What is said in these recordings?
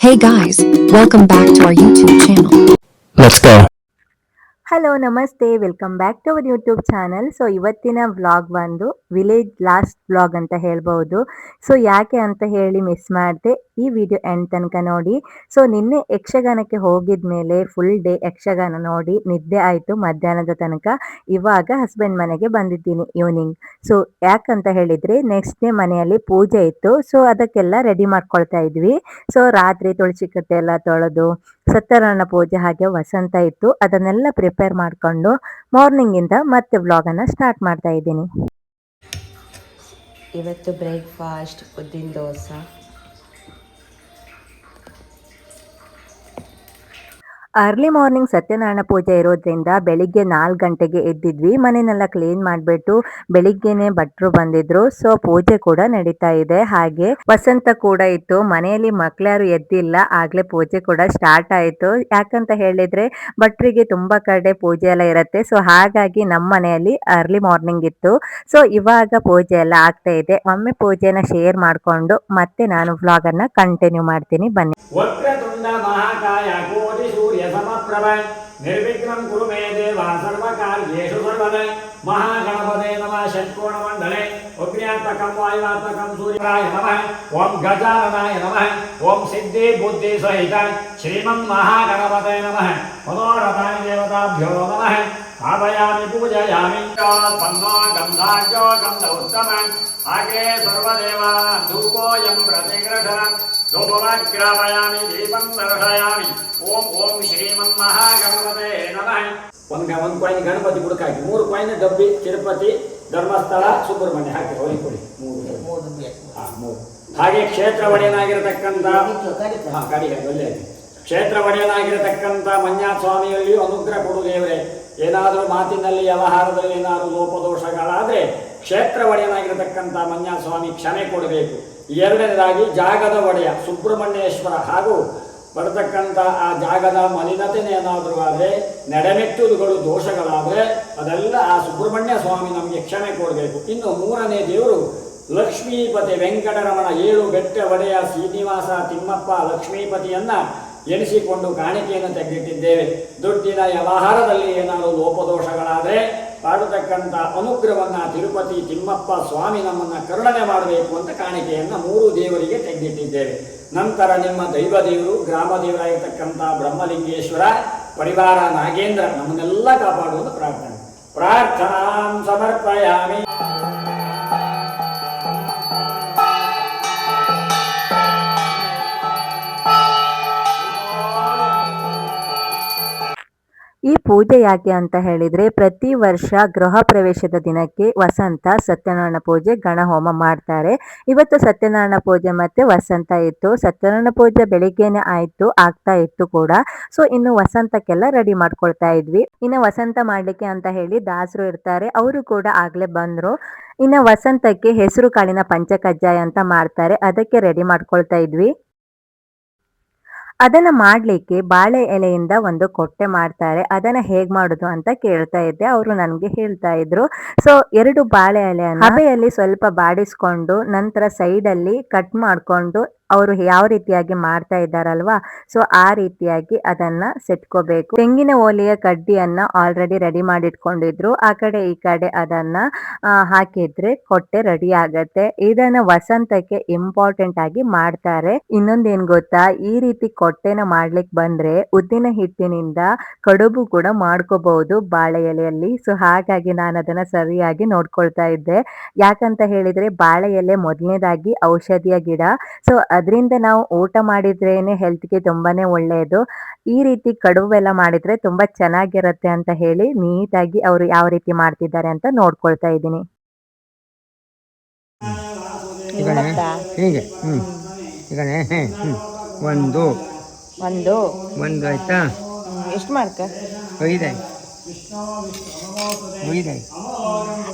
Hey guys, welcome back to our YouTube channel. Let's go. Hello ನಮಸ್ತೆ welcome back to our YouTube channel. So ಇವತ್ತಿನ vlog ಬಂದು village last vlog ಅಂತ ಹೇಳ್ಬೋದು. So ಯಾಕೆ ಅಂತ ಹೇಳಿ ಮಿಸ್ ಮಾಡಿದೆ, ಈ ವಿಡಿಯೋ ಎಂಡ್ ತನಕ ನೋಡಿ. ಸೊ ನಿನ್ನೆ ಯಕ್ಷಗಾನಕ್ಕೆ ಹೋಗಿದ ಮೇಲೆ ಫುಲ್ ಡೇ ಯಕ್ಷಗಾನ ನೋಡಿ ನಿದ್ದೆ ಆಯಿತು ಮಧ್ಯಾಹ್ನದ ತನಕ. ಇವಾಗ ಹಸ್ಬೆಂಡ್ ಮನೆಗೆ ಬಂದಿದ್ದೀನಿ ಈವ್ನಿಂಗ್. ಸೊ ಯಾಕಂತ ಹೇಳಿದರೆ ನೆಕ್ಸ್ಟ್ ಡೇ ಮನೆಯಲ್ಲಿ ಪೂಜೆ ಇತ್ತು. ಸೊ ಅದಕ್ಕೆಲ್ಲ ರೆಡಿ ಮಾಡ್ಕೊಳ್ತಾ ಇದ್ವಿ. ಸೊ ರಾತ್ರಿ ತುಳಸಿ ಕಟ್ಟೆ ಎಲ್ಲ ತೊಳೆದು ಸತ್ಯನಾರಾಯಣ ಪೂಜೆ ಹಾಗೆ ವಸಂತ ಇತ್ತು, ಅದನ್ನೆಲ್ಲ ಪ್ರಿಪೇರ್ ಮಾಡಿಕೊಂಡು ಮಾರ್ನಿಂಗಿಂದ ಮತ್ತೆ ವ್ಲಾಗನ್ನು ಸ್ಟಾರ್ಟ್ ಮಾಡ್ತಾ ಇದ್ದೀನಿ. ಇವತ್ತು ಬ್ರೇಕ್ಫಾಸ್ಟ್ ಉದ್ದಿನ ದೋಸೆ. ಅರ್ಲಿ ಮಾರ್ನಿಂಗ್ ಸತ್ಯನಾರಾಯಣ ಪೂಜೆ ಇರೋದ್ರಿಂದ ಬೆಳಿಗ್ಗೆ 4 ಗಂಟೆಗೆ ಎದ್ದಿದ್ವಿ. ಮನೆಯನ್ನೆಲ್ಲ ಕ್ಲೀನ್ ಮಾಡಿಬಿಟ್ಟು ಬೆಳಿಗ್ಗೆನೆ ಭಟ್ರು ಬಂದಿದ್ರು. ಸೊ ಪೂಜೆ ಕೂಡ ನಡೀತಾ ಇದೆ. ಹಾಗೆ ವಸಂತ ಕೂಡ ಇತ್ತು. ಮನೆಯಲ್ಲಿ ಮಕ್ಳ್ಯಾರು ಎದ್ದಿಲ್ಲ, ಆಗ್ಲೇ ಪೂಜೆ ಕೂಡ ಸ್ಟಾರ್ಟ್ ಆಯಿತು. ಯಾಕಂತ ಹೇಳಿದ್ರೆ ಭಟ್ರಿಗೆ ತುಂಬಾ ಕಡೆ ಪೂಜೆ ಎಲ್ಲ ಇರುತ್ತೆ. ಸೊ ಹಾಗಾಗಿ ನಮ್ಮ ಮನೆಯಲ್ಲಿ ಅರ್ಲಿ ಮಾರ್ನಿಂಗ್ ಇತ್ತು. ಸೊ ಇವಾಗ ಪೂಜೆ ಎಲ್ಲ ಆಗ್ತಾ ಇದೆ. ಒಮ್ಮೆ ಪೂಜೆನ ಶೇರ್ ಮಾಡಿಕೊಂಡು ಮತ್ತೆ ನಾನು ವ್ಲಾಗ್ ಅನ್ನ ಕಂಟಿನ್ಯೂ ಮಾಡ್ತೀನಿ, ಬನ್ನಿ. महाकाय कोटि सूर्य समप्रभ निर्विघ्नं कुरु मे देवा सर्वकार्येषु सर्वदा महागणपते नमः षट्कोणमण्डले अग्न्यात्मकं वायुवात्मकं सूर्याय नमः ओम गजाननाय नमः ओम सिद्धि बुद्धि सहित श्रीमन्महागणपते नमः मनोरथाय देवताभ्यो नमः आभयामि पूजयामि तन्नो गन्धाढ्यो गन्ध उत्तमम् आगे सर्वदेवा धूपोऽयं प्रतिगृह्णामि धूपमाग्रापयामि दीपं दर्शयामि ओम ओम श्रीमन्महागणपते नमः ಒಂದು ಕಾಯಿನ್ ಗಣಪತಿ ಬುಡಕ ಹಾಕಿ 3 ಕಾಯಿನ್ ಡಬ್ಬಿ ತಿರುಪತಿ ಧರ್ಮಸ್ಥಳ ಸುಬ್ರಹ್ಮಣ್ಯ ಹಾಕಿ ಹೋಗಿ ಕೊಡಿ 3 ಹಾಗೆ ಕ್ಷೇತ್ರ ಒಡೆಯನಾಗಿರತಕ್ಕಂತ ಕ್ಷೇತ್ರ ಒಡೆಯನಾಗಿರತಕ್ಕಂತ ಮಂಜಾ ಸ್ವಾಮಿಯಲ್ಲಿಯೂ ಅನುಗ್ರಹ ಕೊಡು ದೇವರೇ. ಏನಾದರೂ ಮಾತಿನಲ್ಲಿ ವ್ಯವಹಾರದಲ್ಲಿ ಏನಾದರೂ ಲೋಪದೋಷಗಳಾದರೆ ಕ್ಷೇತ್ರ ಒಡೆಯನಾಗಿರತಕ್ಕಂಥ ಮಂಜಾ ಸ್ವಾಮಿ ಕ್ಷಮೆ ಕೊಡಬೇಕು. ಎರಡನೇದಾಗಿ ಜಾಗದ ಒಡೆಯ ಸುಬ್ರಹ್ಮಣ್ಯೇಶ್ವರ ಹಾಗೂ ಬರತಕ್ಕಂಥ ಆ ಜಾಗದ ಮಲಿನತೆನೇ ಏನಾದರೂ ಆದರೆ ನಡೆಮೆಟ್ಟುದುಗಳು ದೋಷಗಳಾದರೆ ಅದೆಲ್ಲ ಆ ಸುಬ್ರಹ್ಮಣ್ಯ ಸ್ವಾಮಿ ನಮಗೆ ಕ್ಷಮೆ ಕೊಡಬೇಕು. ಇನ್ನು ಮೂರನೇ ದೇವರು ಲಕ್ಷ್ಮೀಪತಿ ವೆಂಕಟರಮಣ 7 ಬೆಟ್ಟ ಒಡೆಯ ಶ್ರೀನಿವಾಸ ತಿಮ್ಮಪ್ಪ ಲಕ್ಷ್ಮೀಪತಿಯನ್ನ ಎಣಿಸಿಕೊಂಡು ಕಾಣಿಕೆಯನ್ನು ತೆಗೆದಿಟ್ಟಿದ್ದೇವೆ. ದುಡ್ಡಿನ ವ್ಯವಹಾರದಲ್ಲಿ ಏನಾದರೂ ಲೋಪದೋಷಗಳಾದರೆ ಪಾಡತಕ್ಕಂಥ ಅನುಗ್ರಹವನ್ನು ತಿರುಪತಿ ತಿಮ್ಮಪ್ಪ ಸ್ವಾಮಿ ನಮ್ಮನ್ನು ಕರುಣನೆ ಮಾಡಬೇಕು ಅಂತ ಕಾಣಿಕೆಯನ್ನು 3 ದೇವರಿಗೆ ತೆಗೆದಿಟ್ಟಿದ್ದೇವೆ. ನಂತರ ನಿಮ್ಮ ದೈವ ದೇವರು ಗ್ರಾಮ ದೇವರಾಗಿರ್ತಕ್ಕಂಥ ಬ್ರಹ್ಮಲಿಂಗೇಶ್ವರ ಪರಿವಾರ ನಾಗೇಂದ್ರ ನಮ್ಮನ್ನೆಲ್ಲ ಕಾಪಾಡುವುದು ಪ್ರಾರ್ಥನಾ ಸಮರ್ಪಯಾಮಿ. ಈ ಪೂಜೆ ಯಾಕೆ ಅಂತ ಹೇಳಿದ್ರೆ ಪ್ರತಿ ವರ್ಷ ಗೃಹ ಪ್ರವೇಶದ ದಿನಕ್ಕೆ ವಸಂತ ಸತ್ಯನಾರಾಯಣ ಪೂಜೆ ಗಣಹೋಮ ಮಾಡ್ತಾರೆ. ಇವತ್ತು ಸತ್ಯನಾರಾಯಣ ಪೂಜೆ ಮತ್ತೆ ವಸಂತ ಇತ್ತು. ಸತ್ಯನಾರಾಯಣ ಪೂಜೆ ಬೆಳಿಗ್ಗೆನೆ ಆಗ್ತಾ ಇತ್ತು ಕೂಡ. ಸೊ ಇನ್ನು ವಸಂತಕ್ಕೆಲ್ಲ ರೆಡಿ ಮಾಡ್ಕೊಳ್ತಾ ಇದ್ವಿ. ಇನ್ನು ವಸಂತ ಮಾಡ್ಲಿಕ್ಕೆ ಅಂತ ಹೇಳಿ ದಾಸರು ಇರ್ತಾರೆ, ಅವರು ಕೂಡ ಆಗ್ಲೇ ಬಂದ್ರು. ಇನ್ನು ವಸಂತಕ್ಕೆ ಹೆಸರು ಕಾಳಿನ ಪಂಚಕಜ್ಜಾಯ ಅಂತ ಮಾಡ್ತಾರೆ, ಅದಕ್ಕೆ ರೆಡಿ ಮಾಡ್ಕೊಳ್ತಾ ಇದ್ವಿ. ಅದನ್ನ ಮಾಡ್ಲಿಕ್ಕೆ ಬಾಳೆ ಎಲೆಯಿಂದ ಒಂದು ಕೊಟ್ಟೆ ಮಾಡ್ತಾರೆ. ಅದನ್ನ ಹೇಗ್ ಮಾಡುದು ಅಂತ ಕೇಳ್ತಾ ಇದ್ದೆ, ಅವರು ನನ್ಗೆ ಹೇಳ್ತಾ ಇದ್ರು. ಸೊ 2 ಬಾಳೆ ಎಲೆಯನ್ನು ಹಬೆಯಲ್ಲಿ ಸ್ವಲ್ಪ ಬಾಡಿಸ್ಕೊಂಡು ನಂತರ ಸೈಡ್ ಅಲ್ಲಿ ಕಟ್ ಮಾಡ್ಕೊಂಡು ಅವರು ಯಾವ ರೀತಿಯಾಗಿ ಮಾಡ್ತಾ ಇದ್ದಾರಲ್ವಾ, ಸೊ ಆ ರೀತಿಯಾಗಿ ಅದನ್ನ ಸೆಟ್ಕೋಬೇಕು. ತೆಂಗಿನ ಓಲೆಯ ಕಡ್ಡಿಯನ್ನ ಆಲ್ರೆಡಿ ರೆಡಿ ಮಾಡಿಟ್ಕೊಂಡಿದ್ರು. ಆ ಕಡೆ ಈ ಕಡೆ ಅದನ್ನ ಹಾಕಿದ್ರೆ ಕೊಟ್ಟೆ ರೆಡಿ ಆಗತ್ತೆ. ಇದನ್ನ ವಸಂತಕ್ಕೆ ಇಂಪಾರ್ಟೆಂಟ್ ಆಗಿ ಮಾಡ್ತಾರೆ. ಇನ್ನೊಂದೇನ್ ಗೊತ್ತಾ, ಈ ರೀತಿ ಕೊಟ್ಟೆನ ಮಾಡ್ಲಿಕ್ಕೆ ಬಂದ್ರೆ ಉದ್ದಿನ ಹಿಟ್ಟಿನಿಂದ ಕಡುಬು ಕೂಡ ಮಾಡ್ಕೋಬಹುದು ಬಾಳೆ ಎಲೆಯಲ್ಲಿ. ಸೊ ಹಾಗಾಗಿ ನಾನು ಅದನ್ನ ಸರಿಯಾಗಿ ನೋಡ್ಕೊಳ್ತಾ ಇದ್ದೆ. ಯಾಕಂತ ಹೇಳಿದ್ರೆ ಬಾಳೆ ಎಲೆ ಮೊದಲನೇದಾಗಿ ಔಷಧಿಯ ಗಿಡ. ಸೊ ಅದರಿಂದ ನಾವು ಊಟ ಮಾಡಿದ್ರೇನೆ ಹೆಲ್ತ್ಗೆ ತುಂಬಾನೇ ಒಳ್ಳೆಯದು. ಈ ರೀತಿ ಕಡುಬೆಲ್ಲ ಮಾಡಿದ್ರೆ ತುಂಬಾ ಚೆನ್ನಾಗಿರುತ್ತೆ ಅಂತ ಹೇಳಿ ನೀಟಾಗಿ ಅವರು ಯಾವ ರೀತಿ ಮಾಡ್ತಿದ್ದಾರೆ ಅಂತ ನೋಡ್ಕೊಳ್ತಾ ಇದ್ದೀನಿ. ಹೀಗೆ ಒಂದು ಆಯ್ತಾ, ಎಷ್ಟು ಮಾಡ್ಕ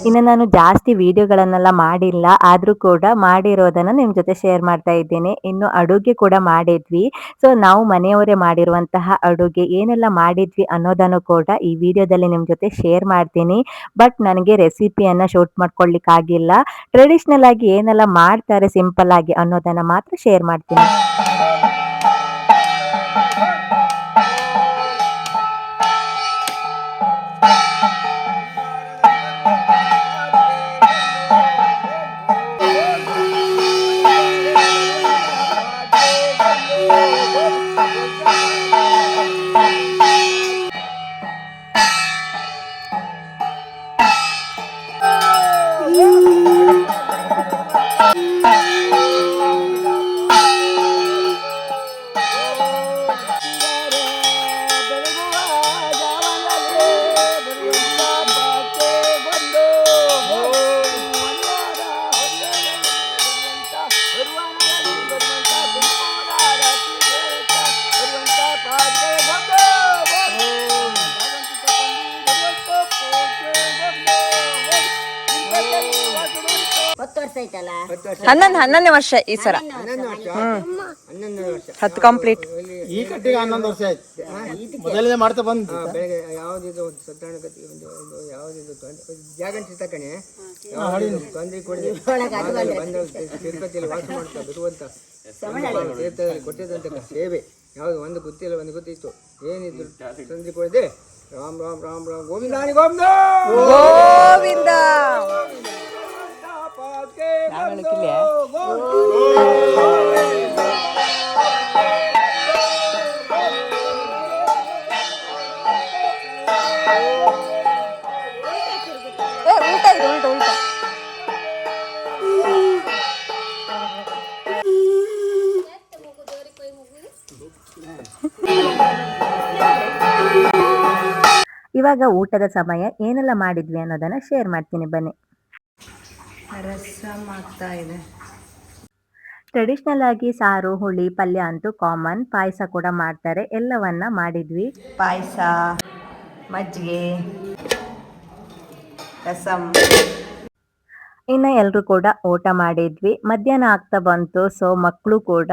ಇನ್ನು ನಾನು ಜಾಸ್ತಿ ವಿಡಿಯೋಗಳನ್ನೆಲ್ಲ ಮಾಡಿಲ್ಲ, ಆದರೂ ಕೂಡ ಮಾಡಿರೋದನ್ನ ನಿಮ್ಮ ಜೊತೆ ಶೇರ್ ಮಾಡ್ತಾ ಇದ್ದೇನೆ. ಇನ್ನು ಅಡುಗೆ ಕೂಡ ಮಾಡಿದ್ವಿ. ಸೊ ನಾವು ಮನೆಯವರೇ ಮಾಡಿರುವಂತಹ ಅಡುಗೆ ಏನೆಲ್ಲ ಮಾಡಿದ್ವಿ ಅನ್ನೋದನ್ನು ಕೂಡ ಈ ವಿಡಿಯೋದಲ್ಲಿ ನಿಮ್ಮ ಜೊತೆ ಶೇರ್ ಮಾಡ್ತೀನಿ. ಬಟ್ ನನಗೆ ರೆಸಿಪಿಯನ್ನು ಶೂಟ್ ಮಾಡ್ಕೊಳ್ಳಿಕ್ಕಾಗಿಲ್ಲ. ಟ್ರೆಡಿಷ್ನಲ್ ಆಗಿ ಏನೆಲ್ಲ ಮಾಡ್ತಾರೆ ಸಿಂಪಲ್ ಆಗಿ ಅನ್ನೋದನ್ನು ಮಾತ್ರ ಶೇರ್ ಮಾಡ್ತೀನಿ. ಹನ್ನೊಂದನೇ ವರ್ಷ ಈ ಸರ 10 ಕಂಪ್ಲೀಟ್. ಈ ಕಟ್ಟಿಗೆ 11 ವರ್ಷ ಆಯ್ತು. ಮೊದಲನೇ ಮಾಡ್ತಾ ಬಂದು ಬೆಳಗ್ಗೆ ಯಾವ್ದಿದು ಸತ್ಯಾನಗತಿ ಯಾವ್ದಿದು ಜಾಗಂಟಿ ತಕಣೆ ತೊಂದರೆ ಕೊಡದೆ ಬಂದ ತಿರುಪತಿಯಲ್ಲಿ ವಾಸ ಮಾಡ್ತಾ ಬರುವಂತ ತೀರ್ಥದಲ್ಲಿ ಕೊಟ್ಟಿದ್ದಂತ ಸೇವೆ ಯಾವ್ದು ಒಂದು ಗೊತ್ತಿಲ್ಲ, ಒಂದು ಗೊತ್ತಿತ್ತು. ಏನಿದ್ರು ತೊಂದರೆ ಕೊಡದೆ ರಾಮ್ ರಾಮ್ ರಾಮ್ ರಾಮ್ ಗೋವಿಂದ ಗೋವಿಂದ ಗೋವಿಂದ. ಉಲ್ಟಾ ಇವಾಗ ಊಟದ ಸಮಯ. ಏನೆಲ್ಲ ಮಾಡಿದ್ವಿ ಅನ್ನೋದನ್ನ ಶೇರ್ ಮಾಡ್ತೀನಿ ಬನ್ನಿ. ರಸಂ ಆಗ್ತಾ ಇದೆ. ಟ್ರೆಡಿಷ್ನಲ್ ಆಗಿ ಸಾರು, ಹುಳಿ, ಪಲ್ಯ ಅಂತೂ ಕಾಮನ್. ಪಾಯಸ ಕೂಡ ಮಾಡ್ತಾರೆ. ಎಲ್ಲವನ್ನ ಮಾಡಿದ್ವಿ. ಪಾಯಸ, ಮಜ್ಜಿಗೆ, ರಸಂ. ಇನ್ನು ಎಲ್ಲರೂ ಕೂಡ ಊಟ ಮಾಡಿದ್ವಿ. ಮಧ್ಯಾಹ್ನ ಆಗ್ತಾ ಬಂತು. ಸೊ ಮಕ್ಕಳು ಕೂಡ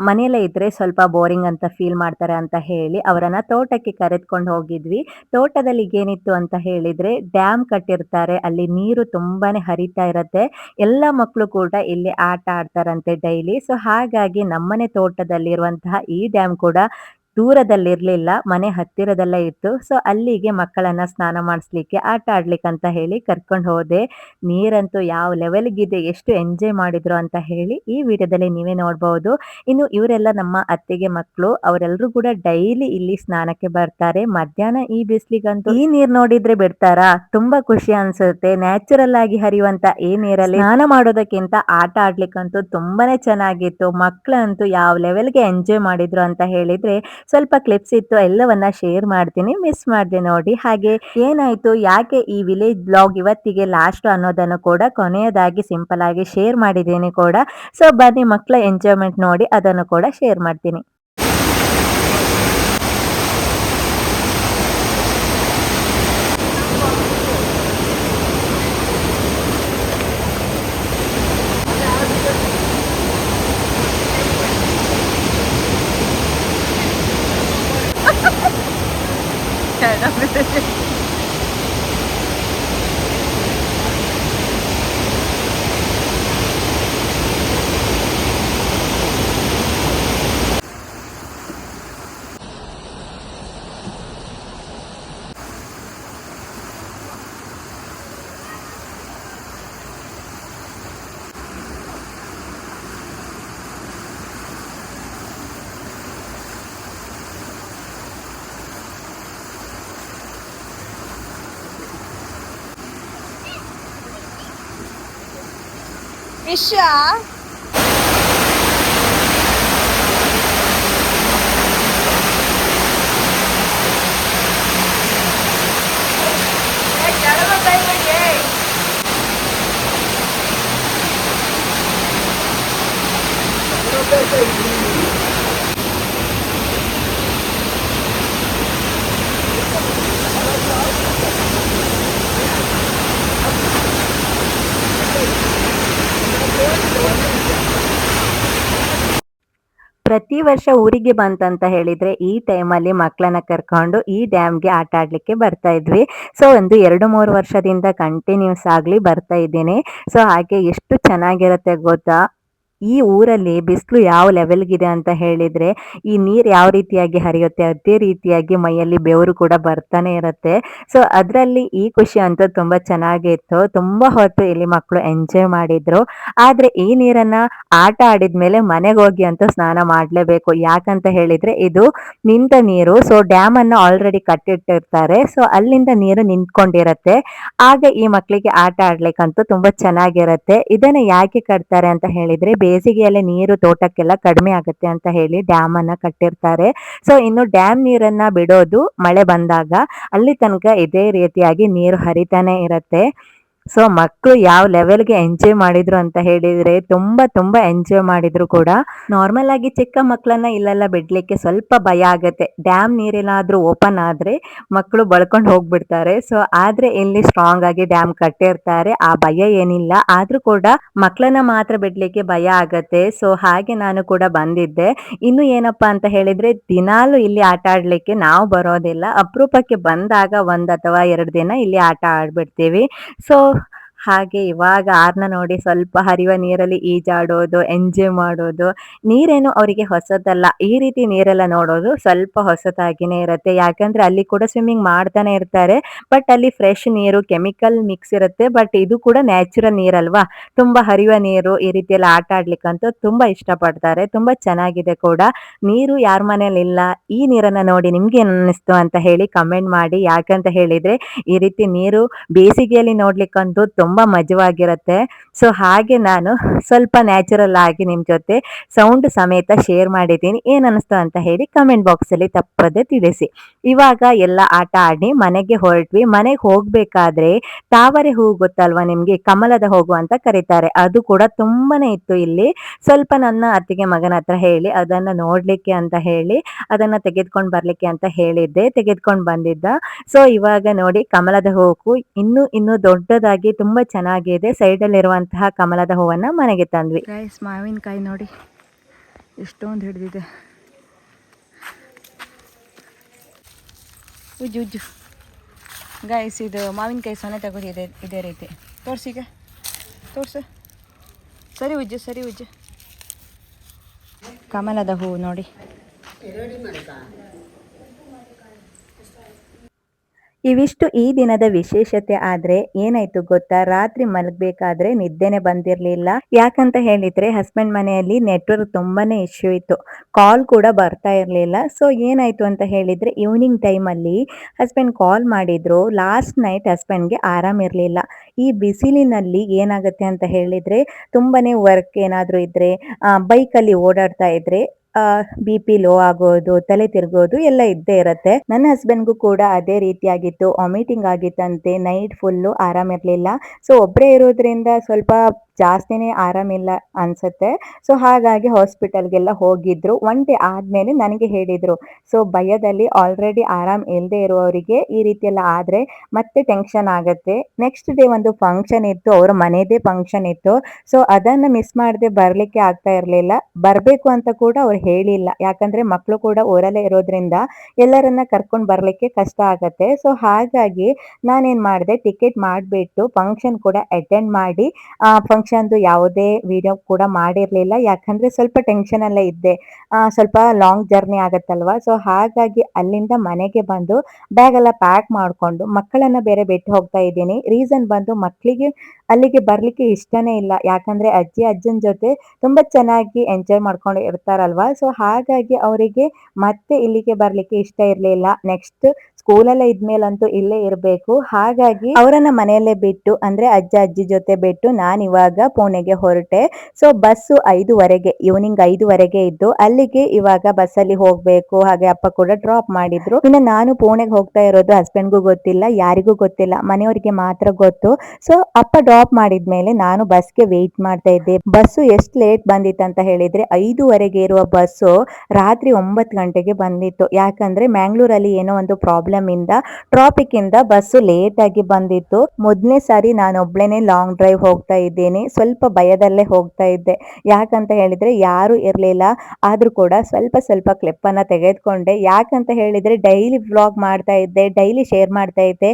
ಮನೆಯಲ್ಲೇ ಇದ್ರೆ ಸ್ವಲ್ಪ ಬೋರಿಂಗ್ ಅಂತ ಫೀಲ್ ಮಾಡ್ತಾರೆ ಅಂತ ಹೇಳಿ ಅವರನ್ನ ತೋಟಕ್ಕೆ ಕರೆದುಕೊಂಡು ಹೋಗಿದ್ವಿ. ತೋಟದಲ್ಲಿ ಏನಿತ್ತು ಅಂತ ಹೇಳಿದ್ರೆ ಡ್ಯಾಮ್ ಕಟ್ಟಿರ್ತಾರೆ. ಅಲ್ಲಿ ನೀರು ತುಂಬಾನೇ ಹರಿತಾ ಇರತ್ತೆ. ಎಲ್ಲ ಮಕ್ಕಳು ಕೂಡ ಇಲ್ಲಿ ಆಟ ಆಡ್ತಾರಂತೆ ಡೈಲಿ. ಸೊ ಹಾಗಾಗಿ ನಮ್ಮನೆ ತೋಟದಲ್ಲಿರುವಂತಹ ಈ ಡ್ಯಾಮ್ ಕೂಡ ದೂರದಲ್ಲಿರ್ಲಿಲ್ಲ, ಮನೆ ಹತ್ತಿರದಲ್ಲೇ ಇತ್ತು. ಸೊ ಅಲ್ಲಿಗೆ ಮಕ್ಕಳನ್ನ ಸ್ನಾನ ಮಾಡಿಸ್ಲಿಕ್ಕೆ, ಆಟ ಆಡ್ಲಿಕ್ಕೆ ಅಂತ ಹೇಳಿ ಕರ್ಕೊಂಡು ಹೋದೆ. ನೀರಂತೂ ಯಾವ ಲೆವೆಲ್ಗಿದೆ, ಎಷ್ಟು ಎಂಜಾಯ್ ಮಾಡಿದ್ರು ಅಂತ ಹೇಳಿ ಈ ವಿಡಿಯೋದಲ್ಲಿ ನೀವೇ ನೋಡ್ಬೋದು. ಇನ್ನು ಇವರೆಲ್ಲ ನಮ್ಮ ಅತ್ತೆಗೆ ಮಕ್ಕಳು. ಅವರೆಲ್ಲರೂ ಕೂಡ ಡೈಲಿ ಇಲ್ಲಿ ಸ್ನಾನಕ್ಕೆ ಬರ್ತಾರೆ. ಮಧ್ಯಾಹ್ನ ಈ ಬಿಸಿಲಿಗಂತೂ ಈ ನೀರ್ ನೋಡಿದ್ರೆ ಬಿಡ್ತಾರಾ? ತುಂಬಾ ಖುಷಿ ಅನ್ಸುತ್ತೆ. ನ್ಯಾಚುರಲ್ ಆಗಿ ಹರಿಯುವಂತ ಈ ನೀರಲ್ಲಿ ಸ್ನಾನ ಮಾಡೋದಕ್ಕಿಂತ ಆಟ ಆಡ್ಲಿಕ್ಕಂತೂ ತುಂಬಾನೇ ಚೆನ್ನಾಗಿತ್ತು. ಮಕ್ಕಳಂತೂ ಯಾವ ಲೆವೆಲ್ಗೆ ಎಂಜಾಯ್ ಮಾಡಿದ್ರು ಅಂತ ಹೇಳಿದ್ರೆ ಸ್ವಲ್ಪ ಕ್ಲಿಪ್ಸ್ ಇತ್ತು, ಎಲ್ಲವನ್ನ ಶೇರ್ ಮಾಡ್ತೀನಿ. ಮಿಸ್ ಮಾಡಿದೆ ನೋಡಿ. ಹಾಗೆ ಏನಾಯ್ತು, ಯಾಕೆ ಈ ವಿಲೇಜ್ ಬ್ಲಾಗ್ ಇವತ್ತಿಗೆ ಲಾಸ್ಟ್ ಅನ್ನೋದನ್ನು ಕೂಡ ಕೊನೆಯದಾಗಿ ಸಿಂಪಲ್ ಆಗಿ ಶೇರ್ ಮಾಡಿದ್ದೀನಿ ಕೂಡ. ಸೊ ಬನ್ನಿ ಮಕ್ಕಳ ಎಂಜಾಯ್ಮೆಂಟ್ ನೋಡಿ ಅದನ್ನು ಕೂಡ ಶೇರ್ ಮಾಡ್ತೀನಿ. ಇಶಾ ಪ್ರತಿ ವರ್ಷ ಊರಿಗೆ ಬಂತಂತ ಹೇಳಿದ್ರೆ ಈ ಟೈಮಲ್ಲಿ ಮಕ್ಕಳನ್ನ ಕರ್ಕೊಂಡು ಈ ಡ್ಯಾಮ್ಗೆ ಆಟ ಆಡ್ಲಿಕ್ಕೆ ಬರ್ತಾ ಇದ್ವಿ. ಸೊ ಒಂದು 2-3 ವರ್ಷದಿಂದ ಕಂಟಿನ್ಯೂಸ್ ಆಗ್ಲಿ ಬರ್ತಾ ಇದ್ದೀನಿ. ಸೊ ಹಾಗೆ ಎಷ್ಟು ಚೆನ್ನಾಗಿರುತ್ತೆ ಗೊತ್ತಾ. ಈ ಊರಲ್ಲಿ ಬಿಸಿಲು ಯಾವ ಲೆವೆಲ್ಗಿದೆ ಅಂತ ಹೇಳಿದ್ರೆ ಈ ನೀರು ಯಾವ ರೀತಿಯಾಗಿ ಹರಿಯುತ್ತೆ ಅದೇ ರೀತಿಯಾಗಿ ಮೈಯಲ್ಲಿ ಬೆವರು ಕೂಡ ಬರ್ತಾನೆ ಇರುತ್ತೆ. ಸೊ ಅದರಲ್ಲಿ ಈ ಖುಷಿ ಅಂತೂ ತುಂಬಾ ಚೆನ್ನಾಗಿತ್ತು. ತುಂಬಾ ಹೊತ್ತು ಇಲ್ಲಿ ಮಕ್ಕಳು ಎಂಜಾಯ್ ಮಾಡಿದ್ರು. ಆದ್ರೆ ಈ ನೀರನ್ನ ಆಟ ಆಡಿದ್ಮೇಲೆ ಮನೆಗೆ ಹೋಗಿ ಅಂತೂ ಸ್ನಾನ ಮಾಡ್ಲೇಬೇಕು. ಯಾಕಂತ ಹೇಳಿದ್ರೆ ಇದು ನಿಂತ ನೀರು. ಸೊ ಡ್ಯಾಮ್ ಅನ್ನ ಆಲ್ರೆಡಿ ಕಟ್ಟಿಟ್ಟಿರ್ತಾರೆ. ಸೊ ಅಲ್ಲಿಂದ ನೀರು ನಿಂತ್ಕೊಂಡಿರತ್ತೆ. ಆಗ ಈ ಮಕ್ಕಳಿಗೆ ಆಟ ಆಡ್ಲಿಕ್ಕಂತೂ ತುಂಬಾ ಚೆನ್ನಾಗಿರತ್ತೆ. ಇದನ್ನ ಯಾಕೆ ಕಟ್ತಾರೆ ಅಂತ ಹೇಳಿದ್ರೆ ಬೇಸಿಗೆಯಲ್ಲಿ ನೀರು ತೋಟಕ್ಕೆಲ್ಲ ಕಡಿಮೆ ಆಗುತ್ತೆ ಅಂತ ಹೇಳಿ ಡ್ಯಾಮ್ ಅನ್ನ ಕಟ್ಟಿರ್ತಾರೆ. ಸೊ ಇನ್ನು ಡ್ಯಾಮ್ ನೀರನ್ನ ಬಿಡೋದು ಮಳೆ ಬಂದಾಗ, ಅಲ್ಲಿ ತನಕ ಇದೇ ರೀತಿಯಾಗಿ ನೀರು ಹರಿತಾನೆ ಇರತ್ತೆ. ಸೊ ಮಕ್ಕಳು ಯಾವ ಲೆವೆಲ್ಗೆ ಎಂಜಾಯ್ ಮಾಡಿದ್ರು ಅಂತ ಹೇಳಿದ್ರೆ ತುಂಬಾ ತುಂಬಾ ಎಂಜಾಯ್ ಮಾಡಿದ್ರು ಕೂಡ. ನಾರ್ಮಲ್ ಆಗಿ ಚಿಕ್ಕ ಮಕ್ಕಳನ್ನ ಇಲ್ಲೆಲ್ಲ ಬಿಡ್ಲಿಕ್ಕೆ ಸ್ವಲ್ಪ ಭಯ ಆಗತ್ತೆ. ಡ್ಯಾಮ್ ನೀರೇನಾದ್ರೂ ಓಪನ್ ಆದ್ರೆ ಮಕ್ಕಳು ಬಳ್ಕೊಂಡು ಹೋಗ್ಬಿಡ್ತಾರೆ. ಸೊ ಆದ್ರೆ ಇಲ್ಲಿ ಸ್ಟ್ರಾಂಗ್ ಆಗಿ ಡ್ಯಾಮ್ ಕಟ್ಟಿರ್ತಾರೆ, ಆ ಭಯ ಏನಿಲ್ಲ. ಆದ್ರೂ ಕೂಡ ಮಕ್ಕಳನ್ನ ಮಾತ್ರ ಬಿಡ್ಲಿಕ್ಕೆ ಭಯ ಆಗತ್ತೆ. ಸೊ ಹಾಗೆ ನಾನು ಕೂಡ ಬಂದಿದ್ದೆ. ಇನ್ನು ಏನಪ್ಪಾ ಅಂತ ಹೇಳಿದ್ರೆ ದಿನಾಲು ಇಲ್ಲಿ ಆಟ ಆಡ್ಲಿಕ್ಕೆ ನಾವು ಬರೋದಿಲ್ಲ. ಅಪರೂಪಕ್ಕೆ ಬಂದಾಗ 1 ಅಥವಾ 2 ದಿನ ಇಲ್ಲಿ ಆಟ ಆಡ್ಬಿಡ್ತೀವಿ. ಸೊ ಹಾಗೆ ಇವಾಗ ಆರ್ನ ನೋಡಿ ಸ್ವಲ್ಪ ಹರಿಯುವ ನೀರಲ್ಲಿ ಈಜಾಡೋದು, ಎಂಜಾಯ್ ಮಾಡೋದು. ನೀರೇನು ಅವರಿಗೆ ಹೊಸದಲ್ಲ. ಈ ರೀತಿ ನೀರೆಲ್ಲ ನೋಡೋದು ಸ್ವಲ್ಪ ಹೊಸತಾಗಿನೇ ಇರುತ್ತೆ. ಯಾಕಂದ್ರೆ ಅಲ್ಲಿ ಕೂಡ ಸ್ವಿಮ್ಮಿಂಗ್ ಮಾಡ್ತಾನೆ ಇರ್ತಾರೆ. ಬಟ್ ಅಲ್ಲಿ ಫ್ರೆಶ್ ನೀರು, ಕೆಮಿಕಲ್ ಮಿಕ್ಸ್ ಇರುತ್ತೆ. ಬಟ್ ಇದು ಕೂಡ ನ್ಯಾಚುರಲ್ ನೀರಲ್ವಾ, ತುಂಬಾ ಹರಿಯುವ ನೀರು. ಈ ರೀತಿಯೆಲ್ಲ ಆಟ ಆಡ್ಲಿಕ್ಕಂತೂ ತುಂಬಾ ಇಷ್ಟಪಡ್ತಾರೆ. ತುಂಬಾ ಚೆನ್ನಾಗಿದೆ ಕೂಡ. ನೀರು ಯಾರ ಮನೇಲಿ ಇಲ್ಲ, ಈ ನೀರನ್ನ ನೋಡಿ ನಿಮ್ಗೆ ಏನ್ ಅನ್ನಿಸ್ತು ಅಂತ ಹೇಳಿ ಕಮೆಂಟ್ ಮಾಡಿ. ಯಾಕಂತ ಹೇಳಿದ್ರೆ ಈ ರೀತಿ ನೀರು ಬೇಸಿಗೆಯಲ್ಲಿ ನೋಡ್ಲಿಕ್ಕಂತೂ ತುಂಬಾ ಮಜವಾಗಿರುತ್ತೆ. ಸೊ ಹಾಗೆ ನಾನು ಸ್ವಲ್ಪ ನ್ಯಾಚುರಲ್ ಆಗಿ ನಿಮ್ ಜೊತೆ ಸೌಂಡ್ ಸಮೇತ ಶೇರ್ ಮಾಡಿದ್ದೀನಿ. ಏನ್ ಅನಿಸ್ತು ಅಂತ ಹೇಳಿ ಕಮೆಂಟ್ ಬಾಕ್ಸ್ ಅಲ್ಲಿ ತಪ್ಪದೆ ತಿಳಿಸಿ. ಇವಾಗ ಎಲ್ಲ ಆಟ ಆಡಿ ಮನೆಗೆ ಹೊರಟ್ವಿ. ಮನೆಗೆ ಹೋಗ್ಬೇಕಾದ್ರೆ ತಾವರೆ ಹೂ ಗೊತ್ತಲ್ವಾ ನಿಮ್ಗೆ, ಕಮಲದ ಹೋಗು ಅಂತ ಕರೀತಾರೆ. ಅದು ಕೂಡ ತುಂಬಾನೇ ಇತ್ತು ಇಲ್ಲಿ. ಸ್ವಲ್ಪ ನನ್ನ ಅತ್ತಿಗೆ ಮಗನ ಹತ್ರ ಹೇಳಿ ಅದನ್ನ ನೋಡ್ಲಿಕ್ಕೆ ಅಂತ ಹೇಳಿ ಅದನ್ನ ತೆಗೆದ್ಕೊಂಡ್ ಬರ್ಲಿಕ್ಕೆ ಅಂತ ಹೇಳಿದ್ದೆ. ತೆಗೆದ್ಕೊಂಡ್ ಬಂದಿದ್ದ. ಸೊ ಇವಾಗ ನೋಡಿ ಕಮಲದ ಹೂವು ಇನ್ನು ದೊಡ್ಡದಾಗಿ ತುಂಬಾ ಚೆನ್ನಾಗಿದೆ. ಸೈಡ್ ಅಲ್ಲಿ ಇರುವಂತಹ ಕಮಲದ ಹೂವನ್ನ ಮನೆಗೆ ತಂದ್ವಿ. ಗೈಸ್, ಮಾವಿನಕಾಯಿ ನೋಡಿ ಎಷ್ಟೊಂದು ಹಿಡಿದಿದೆ. ಉಜ್ಜು ಗೈಸ್, ಇದು ಮಾವಿನಕಾಯಿ ಸೊನೆ ತಗೋದಿದೆ ಇದೇ ರೀತಿ. ತೋರ್ಸೀಗ, ತೋರ್ಸು. ಸರಿ ಉಜ್ಜು. ಕಮಲದ ಹೂವು ನೋಡಿ. ಇವಿಷ್ಟು ಈ ದಿನದ ವಿಶೇಷತೆ. ಆದ್ರೆ ಏನಾಯ್ತು ಗೊತ್ತಾ, ರಾತ್ರಿ ಮಲಗಬೇಕಾದ್ರೆ ನಿದ್ದೆನೆ ಬಂದಿರ್ಲಿಲ್ಲ. ಯಾಕಂತ ಹೇಳಿದ್ರೆ ಹಸ್ಬೆಂಡ್ ಮನೆಯಲ್ಲಿ ನೆಟ್ವರ್ಕ್ ತುಂಬಾನೇ ಇಶ್ಯೂ ಇತ್ತು, ಕಾಲ್ ಕೂಡ ಬರ್ತಾ ಇರ್ಲಿಲ್ಲ. ಸೊ ಏನಾಯ್ತು ಅಂತ ಹೇಳಿದ್ರೆ ಈವ್ನಿಂಗ್ ಟೈಮ್ ಅಲ್ಲಿ ಹಸ್ಬೆಂಡ್ ಕಾಲ್ ಮಾಡಿದ್ರು. ಲಾಸ್ಟ್ ನೈಟ್ ಹಸ್ಬೆಂಡ್ಗೆ ಆರಾಮ್ ಇರ್ಲಿಲ್ಲ. ಈ ಬಿಸಿಲಿನಲ್ಲಿ ಏನಾಗುತ್ತೆ ಅಂತ ಹೇಳಿದ್ರೆ ತುಂಬಾನೇ ವರ್ಕ್ ಏನಾದ್ರು ಇದ್ರೆ, ಬೈಕಲ್ಲಿ ಓಡಾಡ್ತಾ ಇದ್ರೆ BP ಲೋ ಆಗೋದು, ತಲೆ ತಿರ್ಗೋದು ಎಲ್ಲ ಇದ್ದೇ ಇರತ್ತೆ. ನನ್ನ ಹಸ್ಬೆಂಡ್ಗೂ ಕೂಡ ಅದೇ ರೀತಿಯಾಗಿತ್ತು. ವಾಮಿಟಿಂಗ್ ಆಗಿತ್ತಂತೆ. ನೈಟ್ ಫುಲ್ಲು ಆರಾಮಿರ್ಲಿಲ್ಲ. ಸೊ ಒಬ್ಬರೇ ಇರೋದ್ರಿಂದ ಸ್ವಲ್ಪ ಜಾಸ್ತಿನೇ ಆರಾಮಿಲ್ಲ ಅನ್ಸುತ್ತೆ. ಸೊ ಹಾಗಾಗಿ ಹಾಸ್ಪಿಟಲ್ಗೆಲ್ಲ ಹೋಗಿದ್ರು. 1 ಡೇ ಆದ್ಮೇಲೆ ನನಗೆ ಹೇಳಿದ್ರು. ಸೊ ಭಯದಲ್ಲಿ ಆಲ್ರೆಡಿ ಆರಾಮ್ ಇಲ್ಲದೆ ಇರುವವರಿಗೆ ಈ ರೀತಿ ಎಲ್ಲ ಆದ್ರೆ ಮತ್ತೆ ಟೆನ್ಷನ್ ಆಗತ್ತೆ. ನೆಕ್ಸ್ಟ್ ಡೇ ಒಂದು ಫಂಕ್ಷನ್ ಇತ್ತು, ಅವ್ರ ಮನೆದೇ ಫಂಕ್ಷನ್ ಇತ್ತು. ಸೊ ಅದನ್ನ ಮಿಸ್ ಮಾಡದೆ ಬರ್ಲಿಕ್ಕೆ ಆಗ್ತಾ ಇರ್ಲಿಲ್ಲ. ಬರ್ಬೇಕು ಅಂತ ಕೂಡ ಅವ್ರು ಹೇಳಿಲ್ಲ. ಯಾಕಂದ್ರೆ ಮಕ್ಕಳು ಕೂಡ ಊರಲ್ಲೇ ಇರೋದ್ರಿಂದ ಎಲ್ಲರನ್ನ ಕರ್ಕೊಂಡ್ ಬರ್ಲಿಕ್ಕೆ ಕಷ್ಟ ಆಗತ್ತೆ. ಸೊ ಹಾಗಾಗಿ ನಾನೇನ್ ಮಾಡಿದೆ, ಟಿಕೆಟ್ ಮಾಡ್ಬಿಟ್ಟು ಫಂಕ್ಷನ್ ಕೂಡ ಅಟೆಂಡ್ ಮಾಡಿ ಫಂಕ್ಷನ್ದು ಯಾವುದೇ ವಿಡಿಯೋ ಕೂಡ ಮಾಡಿರ್ಲಿಲ್ಲ. ಯಾಕಂದ್ರೆ ಸ್ವಲ್ಪ ಟೆನ್ಷನ್ ಅಲ್ಲೇ ಇದ್ದೆ. ಸ್ವಲ್ಪ ಲಾಂಗ್ ಜರ್ನಿ ಆಗತ್ತಲ್ವಾ. ಸೊ ಹಾಗಾಗಿ ಅಲ್ಲಿಂದ ಮನೆಗೆ ಬಂದು ಬ್ಯಾಗ್ ಎಲ್ಲ ಪ್ಯಾಕ್ ಮಾಡ್ಕೊಂಡು ಮಕ್ಕಳನ್ನ ಬೇರೆ ಬಿಟ್ಟು ಹೋಗ್ತಾ ಇದ್ದೀನಿ. ರೀಸನ್ ಬಂದು ಮಕ್ಕಳಿಗೆ ಅಲ್ಲಿಗೆ ಬರ್ಲಿಕ್ಕೆ ಇಷ್ಟನೇ ಇಲ್ಲ. ಯಾಕಂದ್ರೆ ಅಜ್ಜನ ಜೊತೆ ತುಂಬಾ ಚೆನ್ನಾಗಿ ಎಂಜಾಯ್ ಮಾಡ್ಕೊಂಡು ಇರ್ತಾರಲ್ವಾ. ಸೊ ಹಾಗಾಗಿ ಅವರಿಗೆ ಮತ್ತೆ ಇಲ್ಲಿಗೆ ಬರ್ಲಿಕ್ಕೆ ಇಷ್ಟ ಇರ್ಲಿಲ್ಲ. ನೆಕ್ಸ್ಟ್ ಸ್ಕೂಲಲ್ಲೇ ಇದ್ಮೇಲಂತೂ ಇಲ್ಲೇ ಇರ್ಬೇಕು. ಹಾಗಾಗಿ ಅವರನ್ನ ಮನೆಯಲ್ಲೇ ಬಿಟ್ಟು, ಅಂದ್ರೆ ಅಜ್ಜಿ ಜೊತೆ ಬಿಟ್ಟು ನಾನು ಇವಾಗ ಪುಣೆಗೆ ಹೊರಟೆ. ಸೊ ಬಸ್ಸು 5:15 ಈವ್ನಿಂಗ್ 5:15 ಇದ್ದು ಅಲ್ಲಿಗೆ ಇವಾಗ ಬಸ್ಸಲ್ಲಿ ಹೋಗ್ಬೇಕು. ಹಾಗೆ ಅಪ್ಪ ಕೂಡ ಡ್ರಾಪ್ ಮಾಡಿದ್ರು. ಇನ್ನು ನಾನು ಪುಣೆಗೆ ಹೋಗ್ತಾ ಇರೋದು ಹಸ್ಬೆಂಡ್ಗೂ ಗೊತ್ತಿಲ್ಲ, ಯಾರಿಗೂ ಗೊತ್ತಿಲ್ಲ, ಮನೆಯವರಿಗೆ ಮಾತ್ರ ಗೊತ್ತು. ಸೊ ಅಪ್ಪ ಡ್ರಾಪ್ ಮಾಡಿದ್ಮೇಲೆ ನಾನು ಬಸ್ಗೆ ವೇಟ್ ಮಾಡ್ತಾ ಇದ್ದೆ. ಬಸ್ಸು ಎಷ್ಟು ಲೇಟ್ ಬಂದಿತ್ತು ಅಂತ ಹೇಳಿದ್ರೆ 5:15 ಇರುವ ಬಸ್ಸು ರಾತ್ರಿ 9 ಗಂಟೆಗೆ ಬಂದಿತ್ತು. ಯಾಕಂದ್ರೆ ಮ್ಯಾಂಗ್ಳೂರಲ್ಲಿ ಏನೋ ಒಂದು ಪ್ರಾಬ್ಲಮ್ ಇಂದ, ಟ್ರಾಫಿಕ್ ಇಂದ ಬಸ್ಸು ಲೇಟ್ ಆಗಿ ಬಂದಿತ್ತು. ಮೊದಲನೇ ಸಾರಿ ನಾನು ಒಬ್ಳೇನೆ ಲಾಂಗ್ ಡ್ರೈವ್ ಹೋಗ್ತಾ ಇದ್ದೀನಿ. ಇದ್ದೀನಿ. ಸ್ವಲ್ಪ ಭಯದಲ್ಲೇ ಹೋಗ್ತಾ ಇದ್ದೆ. ಯಾಕಂತ ಹೇಳಿದ್ರೆ ಯಾರು ಇರಲಿಲ್ಲ. ಆದರೂ ಕೂಡ ಸ್ವಲ್ಪ ಕ್ಲಿಪ್ಪನ್ನು ತೆಗೆದುಕೊಂಡೆ. ಯಾಕಂತ ಹೇಳಿದ್ರೆ ಡೈಲಿ ವ್ಲಾಗ್ ಮಾಡ್ತಾ ಇದ್ದೆ, ಡೈಲಿ ಶೇರ್ ಮಾಡ್ತಾ ಇದ್ದೆ.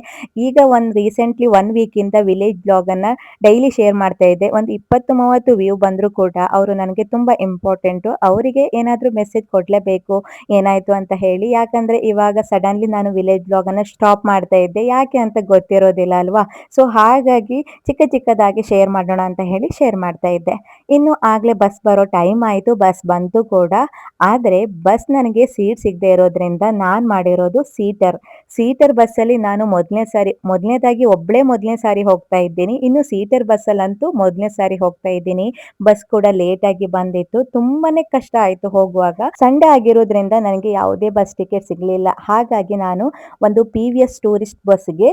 ಈಗ ರೀಸೆಂಟ್ಲಿ 1 ವೀಕಿಂದ ವಿಲೇಜ್ ವ್ಲಾಗನ್ನು ಡೈಲಿ ಶೇರ್ ಮಾಡ್ತಾ ಇದ್ದೆ. ಒಂದು 20-30 ವ್ಯೂ ಬಂದರೂ ಕೂಡ ಅವರು ನನಗೆ ತುಂಬ ಇಂಪಾರ್ಟೆಂಟು. ಅವರಿಗೆ ಏನಾದರೂ ಮೆಸೇಜ್ ಕೊಡಲೇಬೇಕು ಏನಾಯಿತು ಅಂತ ಹೇಳಿ. ಯಾಕಂದರೆ ಇವಾಗ ಸಡನ್ಲಿ ನಾನು ವಿಲೇಜ್ ವ್ಲಾಗನ್ನು ಸ್ಟಾಪ್ ಮಾಡ್ತಾ ಇದ್ದೆ. ಯಾಕೆ ಅಂತ ಗೊತ್ತಿರೋದಿಲ್ಲ ಅಲ್ವಾ. ಸೊ ಹಾಗಾಗಿ ಚಿಕ್ಕದಾಗಿ ಶೇರ್ ಮಾಡೋಣ ಅಂತ ಹೇಳಿ ಶೇರ್ ಮಾಡ್ತಾ ಇದ್ದೆ. ಇನ್ನು ಆಗಲೇ ಬಸ್ ಬರೋ ಟೈಮ್ ಆಯಿತು. ಬಸ್ ಬಂತು ಕೂಡ. ಆದರೆ ಬಸ್ ನನಗೆ ಸೀಟ್ ಸಿಗದೆ ಇರೋದ್ರಿಂದ ನಾನು ಮಾಡಿರೋದು ಸೀಟರ್ ಬಸ್ಸಲ್ಲಿ ನಾನು ಮೊದಲನೇದಾಗಿ ಮೊದಲನೇ ಸಾರಿ ಹೋಗ್ತಾ ಇದ್ದೀನಿ. ಇನ್ನು ಸೀಟರ್ ಬಸ್ಸಲ್ಲಂತೂ ಮೊದಲನೇ ಸಾರಿ ಹೋಗ್ತಾ ಇದ್ದೀನಿ. ಬಸ್ ಕೂಡ ಲೇಟಾಗಿ ಬಂದಿತ್ತು. ತುಂಬಾನೇ ಕಷ್ಟ ಆಯಿತು ಹೋಗುವಾಗ. ಸಂಡೇ ಆಗಿರೋದ್ರಿಂದ ನನಗೆ ಯಾವುದೇ ಬಸ್ ಟಿಕೆಟ್ ಸಿಗಲಿಲ್ಲ. ಹಾಗಾಗಿ ನಾನು ಒಂದು PVS ಟೂರಿಸ್ಟ್ ಬಸ್ಗೆ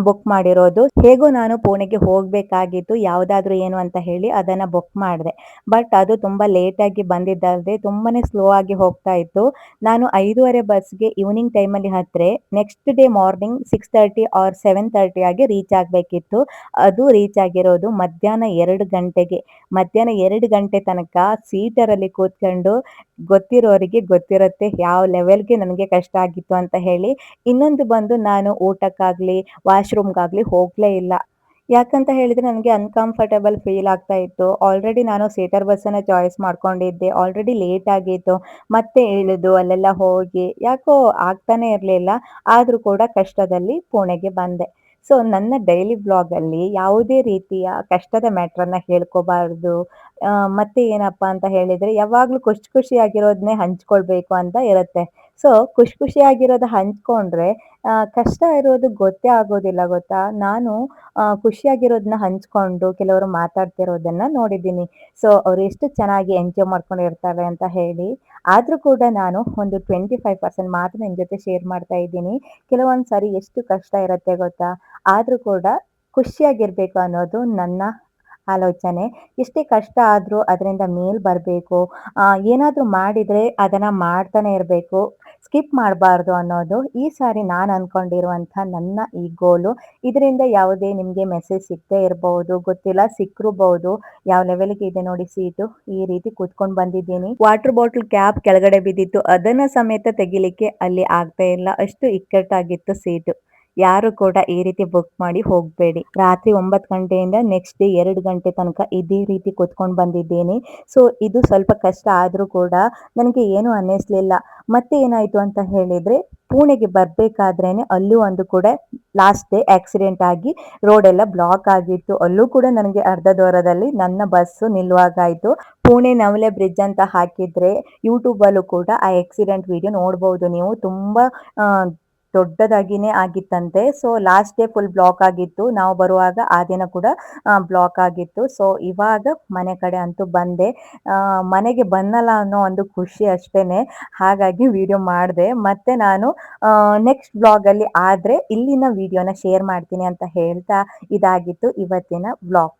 ಬುಕ್ ಮಾಡಿರೋದು. ಹೇಗೋ ನಾನು ಪುಣೆಗೆ ಹೋಗಬೇಕಾಗಿತ್ತು, ಯಾವುದಾದ್ರೂ ಏನು ಅಂತ ಹೇಳಿ ಅದನ್ನು ಬುಕ್ ಮಾಡಿದೆ. ಬಟ್ ಅದು ತುಂಬ ಲೇಟಾಗಿ ಬಂದಿದ್ದಲ್ಲದೆ ತುಂಬಾನೇ ಸ್ಲೋ ಆಗಿ ಹೋಗ್ತಾ ಇತ್ತು. ನಾನು 5:30 ಬಸ್ಗೆ ಈವ್ನಿಂಗ್ ಟೈಮಲ್ಲಿ ಹತ್ತಿರೆ ನೆಕ್ಸ್ಟ್ ಡೇ ಮಾರ್ನಿಂಗ್ 6:30 ಆರ್ 7:30 ಆಗಿ ರೀಚ್ ಆಗಬೇಕಿತ್ತು. ಅದು ರೀಚ್ ಆಗಿರೋದು ಮಧ್ಯಾಹ್ನ 2 ಗಂಟೆಗೆ. ಮಧ್ಯಾಹ್ನ 2 ಗಂಟೆ ತನಕ ಸೀಟರಲ್ಲಿ ಕೂತ್ಕೊಂಡು ಗೊತ್ತಿರೋರಿಗೆ ಗೊತ್ತಿರುತ್ತೆ ಯಾವ ಲೆವೆಲ್ಗೆ ನನಗೆ ಕಷ್ಟ ಆಗಿತ್ತು ಅಂತ ಹೇಳಿ. ಇನ್ನೊಂದು ಬಂದು ನಾನು ಊಟಕ್ಕಾಗಲಿ ವಾಶ್ರೂಮ್ಗಾಗಲಿ ಹೋಗಲೇ ಇಲ್ಲ. ಯಾಕಂತ ಹೇಳಿದರೆ ನನಗೆ ಅನ್ಕಂಫರ್ಟಬಲ್ ಫೀಲ್ ಆಗ್ತಾ ಇತ್ತು. ಆಲ್ರೆಡಿ ನಾನು ಸೀಟರ್ ಬಸ್ಸನ್ನು ಚಾಯ್ಸ್ ಮಾಡ್ಕೊಂಡಿದ್ದೆ. ಆಲ್ರೆಡಿ ಲೇಟ್ ಆಗಿತ್ತು. ಮತ್ತೆ ಇಳಿದು ಅಲ್ಲೆಲ್ಲ ಹೋಗಿ ಯಾಕೋ ಆಗ್ತಾನೆ ಇರಲಿಲ್ಲ. ಆದರೂ ಕೂಡ ಕಷ್ಟದಲ್ಲಿ ಪುಣೆಗೆ ಬಂದೆ. ಸೊ ನನ್ನ ಡೈಲಿ ವ್ಲಾಗಲ್ಲಿ ಯಾವುದೇ ರೀತಿಯ ಕಷ್ಟದ ಮ್ಯಾಟ್ರನ್ನು ಹೇಳ್ಕೋಬಾರ್ದು. ಮತ್ತೆ ಏನಪ್ಪ ಅಂತ ಹೇಳಿದರೆ ಯಾವಾಗಲೂ ಖುಷಿಯಾಗಿರೋದನ್ನೇ ಹಂಚ್ಕೊಳ್ಬೇಕು ಅಂತ ಇರುತ್ತೆ. ಸೊ ಖುಷಿಯಾಗಿರೋದು ಹಂಚ್ಕೊಂಡ್ರೆ ಕಷ್ಟ ಇರೋದು ಗೊತ್ತೇ ಆಗೋದಿಲ್ಲ ಗೊತ್ತಾ. ನಾನು ಖುಷಿಯಾಗಿರೋದನ್ನ ಹಂಚ್ಕೊಂಡು ಕೆಲವರು ಮಾತಾಡ್ತಿರೋದನ್ನು ನೋಡಿದ್ದೀನಿ. ಸೊ ಅವರು ಎಷ್ಟು ಚೆನ್ನಾಗಿ ಎಂಜಾಯ್ ಮಾಡ್ಕೊಂಡಿರ್ತಾರೆ ಅಂತ ಹೇಳಿ. ಆದರೂ ಕೂಡ ನಾನು ಒಂದು 25% ಮಾತ್ರ ನಿಮ್ಮ ಜೊತೆ ಶೇರ್ ಮಾಡ್ತಾ ಇದ್ದೀನಿ. ಕೆಲವೊಂದು ಸಾರಿ ಎಷ್ಟು ಕಷ್ಟ ಇರುತ್ತೆ ಗೊತ್ತಾ. ಆದರೂ ಕೂಡ ಖುಷಿಯಾಗಿರಬೇಕು ಅನ್ನೋದು ನನ್ನ ಆಲೋಚನೆ. ಎಷ್ಟೇ ಕಷ್ಟ ಆದರೂ ಅದರಿಂದ ಮೇಲ್ ಬರಬೇಕು. ಏನಾದರೂ ಮಾಡಿದರೆ ಅದನ್ನು ಮಾಡ್ತಾನೆ ಇರಬೇಕು, ಸ್ಕಿಪ್ ಮಾಡಬಾರ್ದು ಅನ್ನೋದು ಈ ಸಾರಿ ನಾನು ಅಂದ್ಕೊಂಡಿರುವಂಥ ನನ್ನ ಈ ಗೋಲು. ಇದರಿಂದ ಯಾವುದೇ ನಿಮಗೆ ಮೆಸೇಜ್ ಸಿಗದೇ ಇರಬಹುದು, ಗೊತ್ತಿಲ್ಲ, ಸಿಕ್ಕಿರಬಹುದು. ಯಾವ ಲೆವೆಲ್ಗೆ ಇದೆ ನೋಡಿ ಸೀಟು. ಈ ರೀತಿ ಕೂತ್ಕೊಂಡು ಬಂದಿದ್ದೀನಿ. ವಾಟರ್ ಬಾಟಲ್ ಕ್ಯಾಪ್ ಕೆಳಗಡೆ ಬಿದ್ದಿತ್ತು. ಅದನ್ನು ಸಮೇತ ತೆಗಿಲಿಕ್ಕೆ ಅಲ್ಲಿ ಆಗ್ತಾ ಇಲ್ಲ, ಅಷ್ಟು ಇಕ್ಕಟ್ಟಾಗಿತ್ತು ಸೀಟು. ಯಾರು ಕೂಡ ಈ ರೀತಿ ಬುಕ್ ಮಾಡಿ ಹೋಗಬೇಡಿ. ರಾತ್ರಿ 9 ಗಂಟೆಯಿಂದ ನೆಕ್ಸ್ಟ್ ಡೇ 2 ಗಂಟೆ ತನಕ ಇದೇ ರೀತಿ ಕೂತ್ಕೊಂಡು ಬಂದಿದ್ದೀನಿ. ಸೊ ಇದು ಸ್ವಲ್ಪ ಕಷ್ಟ ಆದರೂ ಕೂಡ ನನಗೆ ಏನು ಅನ್ನಿಸ್ಲಿಲ್ಲ. ಮತ್ತೆ ಏನಾಯಿತು ಅಂತ ಹೇಳಿದರೆ ಪುಣೆಗೆ ಬರಬೇಕಾದ್ರೇನೆ ಅಲ್ಲೂ ಒಂದು ಕೂಡ ಲಾಸ್ಟ್ ಡೇ ಆಕ್ಸಿಡೆಂಟ್ ಆಗಿ ರೋಡೆಲ್ಲ ಬ್ಲಾಕ್ ಆಗಿತ್ತು. ಅಲ್ಲೂ ಕೂಡ ನನಗೆ ಅರ್ಧ ದೂರದಲ್ಲಿ ನನ್ನ ಬಸ್ಸು ನಿಲ್ಲುವಾಗಾಯಿತು. ಪುಣೆ ನವಲೆ ಬ್ರಿಡ್ಜ್ ಅಂತ ಹಾಕಿದರೆ ಯೂಟ್ಯೂಬಲ್ಲೂ ಕೂಡ ಆ ಆಕ್ಸಿಡೆಂಟ್ ವಿಡಿಯೋ ನೋಡ್ಬೋದು ನೀವು. ತುಂಬ ದೊಡ್ಡದಾಗಿನೇ ಆಗಿತ್ತಂತೆ. So last day full block ಆಗಿತ್ತು. ನಾವು ಬರುವಾಗ ಆ ದಿನ ಕೂಡ ಬ್ಲಾಕ್ ಆಗಿತ್ತು. ಸೊ ಇವಾಗ ಮನೆ ಕಡೆ ಅಂತೂ ಬಂದೆ. ಮನೆಗೆ ಬಂದಲ್ಲ ಅನ್ನೋ ಒಂದು ಖುಷಿ ಅಷ್ಟೇನೆ. ಹಾಗಾಗಿ ವಿಡಿಯೋ ಮಾಡಿದೆ. ಮತ್ತೆ ನಾನು ನೆಕ್ಸ್ಟ್ ಬ್ಲಾಗಲ್ಲಿ ಆದರೆ ಇಲ್ಲಿನ ವಿಡಿಯೋನ ಶೇರ್ ಮಾಡ್ತೀನಿ ಅಂತ ಹೇಳ್ತಾ ಇದಾಗಿತ್ತು ಇವತ್ತಿನ ವ್ಲಾಗ್.